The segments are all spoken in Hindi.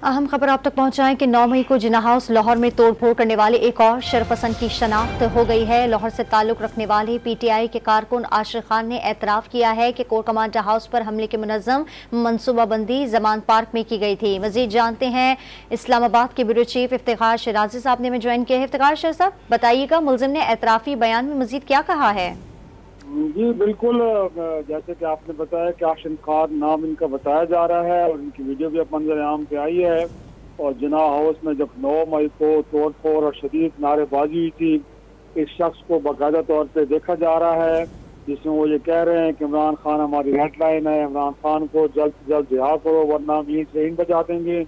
अहम खबर आप तक पहुंचाएं कि 9 मई को जिन्ना हाउस लाहौर में तोड़फोड़ करने वाले एक और शरपसंद की शनाख्त हो गई है। लाहौर से ताल्लुक रखने वाले पीटीआई के कारकुन आशिर खान ने एतराफ किया है कि कोर कमांडर हाउस पर हमले की मुनज़्ज़म मनसूबाबंदी जमान पार्क में की गई थी। मजीद जानते हैं इस्लामाबाद के ब्यूरो चीफ इफ्तिखार शिराजी साहब ने ज्वाइन किया है। इफ्तिखार शेर साहब, बताइएगा मुलजिम ने एतराफी बयान में मजीद क्या कहा है? जी बिल्कुल, जैसे कि आपने बताया कि आशिर खान नाम इनका बताया जा रहा है और इनकी वीडियो भी अब मंजर आम पे आई है। और जिन्ना हाउस में जब 9 मई को तोड़फोड़ और शदीद नारेबाजी हुई थी, इस शख्स को बाकायदा तौर पे देखा जा रहा है जिसमें वो ये कह रहे हैं कि इमरान खान हमारी रेड लाइन है, इमरान खान को जल्द से जल्द रिहा करो वरना हम यही ट्रेन बजा देंगे।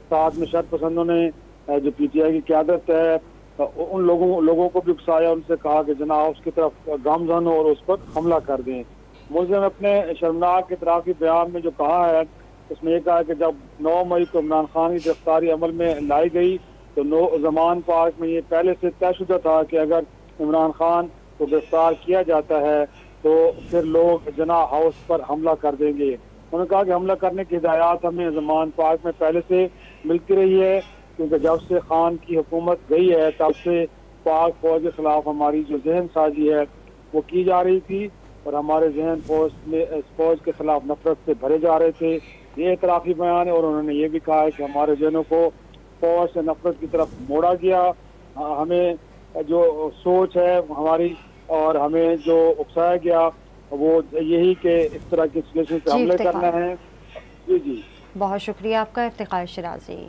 साथ में शर्त पसंदों ने जो पीटीआई की क्यादत है उन लोगों को भी उकसाया, उनसे कहा कि जिन्ना हाउस की तरफ गामजन हो और उस पर हमला कर दें। मुलजिम अपने शर्मनाक इतराफी बयान में जो कहा है उसमें यह कहा कि जब 9 मई को इमरान खान की गिरफ्तारी अमल में लाई गई तो जमान पार्क में ये पहले से तयशुदा था कि अगर इमरान खान को गिरफ्तार किया जाता है तो फिर लोग जिन्ना हाउस पर हमला कर देंगे। उन्होंने कहा कि हमला करने की हिदायत हमें जमान पार्क में पहले से मिलती रही है, क्योंकि जब से खान की हुकूमत गई है तब से पाक फौज के खिलाफ हमारी जो जहन साजी है वो की जा रही थी और हमारे जहन फौज के खिलाफ नफरत से भरे जा रहे थे। ये इतराफी बयान है और उन्होंने ये भी कहा है कि हमारे जहनों को फौज से नफरत की तरफ मोड़ा गया। हमें जो सोच है हमारी और हमें जो उकसाया गया वो यही कि इस तरह की सिचुएशन पे हमले करना है। जी जी, बहुत शुक्रिया आपका इफ्तिखार शिराजी।